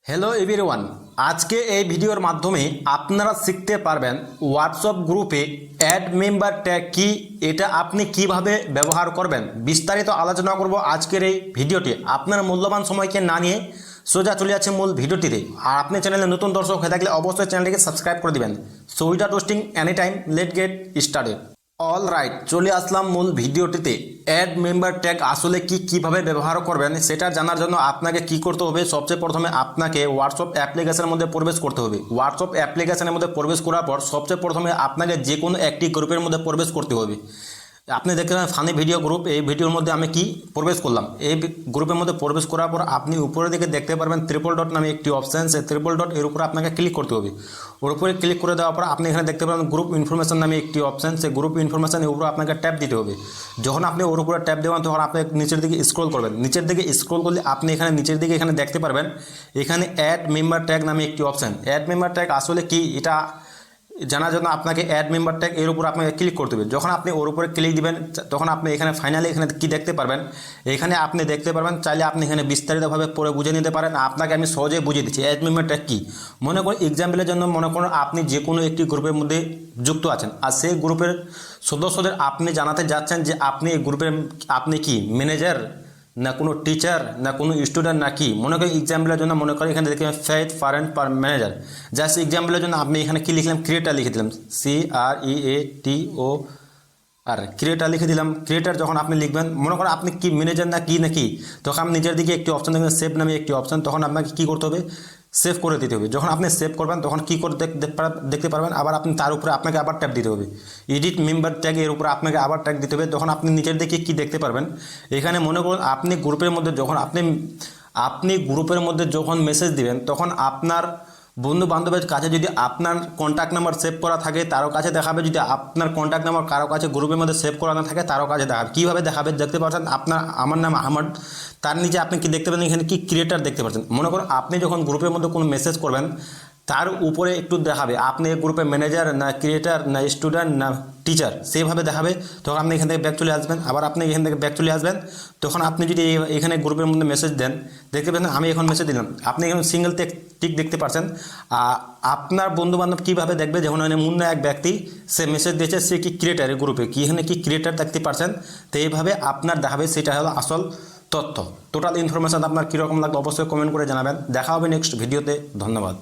Hello everyone, আজকে এই ভিডিওর মাধ্যমে আপনারা শিখতে পারবেন হোয়াটসঅ্যাপ গ্রুপে অ্যাড মেম্বার ট্যাগ কি, এটা আপনি কিভাবে ব্যবহার করবেন। বিস্তারিত আলোচনা করব আজকের এই ভিডিওটি। আপনার মূল্যবান সময়কে না নিয়ে সোজা চলে যাচ্ছে মূল ভিডিওটিতে। আর আপনি চ্যানেলে নতুন দর্শক হয়ে থাকলে অবশ্যই চ্যানেলটিকে সাবস্ক্রাইব করে দিবেন। So without wasting any time, late get started. All right, চলে আসলাম মূল ভিডিওটিতে। অ্যাড মেম্বার ট্যাগ আসলে কিভাবে ব্যবহার করবেন সেটা জানার জন্য আপনাকে কি করতে হবে। সবচেয়ে প্রথমে আপনাকে হোয়াটসঅ্যাপ অ্যাপ্লিকেশনের মধ্যে প্রবেশ করতে হবে। হোয়াটসঅ্যাপ অ্যাপ্লিকেশনের মধ্যে প্রবেশ করার পর সবচেয়ে প্রথমে আপনাকে যে কোনো একটি গ্রুপের মধ্যে প্রবেশ করতে হবে। আপনি দেখতে পাবেন ফানি ভিডিও গ্রুপ, এই ভিডিওর মধ্যে আমি কি প্রবেশ করলাম। এই গ্রুপের মধ্যে প্রবেশ করার পর আপনি উপরের দিকে দেখতে পারবেন ট্রিপল ডট নামে একটি অপশান। সেই ট্রিপল ডট এর উপরে আপনাকে ক্লিক করতে হবে। ওর উপরে ক্লিক করে দেওয়ার পর আপনি এখানে দেখতে পাবেন গ্রুপ ইনফরমেশন নামে একটি অপশান। সেই গ্রুপ ইনফরমেশনের উপরে আপনাকে ট্যাপ দিতে হবে। যখন আপনি ওর উপরে ট্যাপ দেবেন তখন আপনি নিচের দিকে স্ক্রল করবেন। নিচের দিকে স্ক্রল করলে আপনি এখানে নিচের দিকে এখানে দেখতে পারবেন এখানে অ্যাড মেম্বার ট্যাগ নামে একটি অপশান। অ্যাড মেম্বার ট্যাগ আসলে কি এটা জানার জন্য আপনাকে অ্যাড মেম্বার ট্যাগ এর উপর আপনাকে ক্লিক করতে হবে। যখন আপনি ওর উপরে ক্লিক দিবেন তখন আপনি এখানে ফাইনালি এখানে কি দেখতে পারবেন, এখানে আপনি দেখতে পারবেন। চাইলে আপনি এখানে বিস্তারিতভাবে পড়ে বুঝে নিতে পারেন। আপনাকে আমি সহজেই বুঝিয়ে দিচ্ছি অ্যাড মেম্বার ট্যাগ কী। মনে করুন এক্সাম্পলের জন্য মনে করুন আপনি যে কোনো একটি গ্রুপের মধ্যে যুক্ত আছেন, আর সেই গ্রুপের সদস্যদের আপনি জানাতে যাচ্ছেন যে আপনি এই গ্রুপের আপনি কি ম্যানেজার, না কোনো টিচার, না কোনো স্টুডেন্ট, না কি। মনে করি এক্সাম্পলের জন্য মনে করি এখানে দেখতে ফেথ ফারেন্ট পার ম্যানেজার। জাস্ট এক্সাম্পলের জন্য আপনি এখানে কি লিখলাম, ক্রিয়েটার লিখে দিলাম, CREATOR, ক্রিয়েটার লিখে দিলাম। ক্রিয়েটার যখন আপনি লিখবেন মনে করেন আপনি কি ম্যানেজার না কি, তখন আপনি নিজের দিকে একটি অপশন দেখবেন সেভ নামে একটি অপশন। তখন আপনাকে কী করতে হবে, সেভ করে দিতে হবে। যখন আপনি সেভ করবেন তখন কী করে দেখতে পারবেন, আবার আপনি তার উপরে আপনাকে আবার ট্যাপ দিতে হবে। এডিট মেম্বার ট্যাগ এর উপরে আপনাকে আবার ট্যাগ দিতে হবে। তখন আপনি নিচের দিকে কী দেখতে পারবেন, এখানে মনে করুন আপনি গ্রুপের মধ্যে যখন আপনি গ্রুপের মধ্যে যখন মেসেজ দিবেন তখন আপনার বন্ধু বান্ধবের কাছে যদি আপনার কন্ট্যাক্ট নাম্বার সেভ করা থাকে তারও কাছে দেখাবে। যদি আপনার কন্ট্যাক্ট নাম্বার কারো কাছে গ্রুপের মধ্যে সেভ করা না থাকে তারও কাছে দেখাবে। কীভাবে দেখাবে দেখতে পাচ্ছেন, আমার নাম আহমদ, তার নিচে আপনি কি দেখতে পাচ্ছেন, এখানে কি ক্রিয়েটার দেখতে পাচ্ছেন। মনে করুন আপনি যখন গ্রুপের মধ্যে কোনো মেসেজ করবেন তার উপরে একটু দেখাবে আপনি এই গ্রুপে ম্যানেজার, না ক্রিয়েটার, না স্টুডেন্ট, না টিচার, সেইভাবে দেখাবে। তখন আপনি এখান থেকে ব্যাক চলে আসবেন। আবার আপনি এখান থেকে ব্যাক চলে আসবেন। তখন আপনি যদি এখানে গ্রুপের মধ্যে মেসেজ দেন দেখতে পাচ্ছেন আমি এখন মেসেজ দিলাম, আপনি এখানে সিঙ্গেল টিক দেখতে পাচ্ছেন। আপনার বন্ধুবান্ধব কীভাবে দেখবে, যখন মুন্না এক ব্যক্তি সে মেসেজ দিয়েছে সে কি ক্রিয়েটারের গ্রুপে কি, এখানে কি ক্রিয়েটার দেখতে পাচ্ছেন। তো এইভাবে আপনার দেখাবে, সেটা হলো আসল তথ্য। টোটাল ইনফরমেশান আপনার কীরকম লাগবে অবশ্যই কমেন্ট করে জানাবেন। দেখা হবে নেক্সট ভিডিওতে। ধন্যবাদ।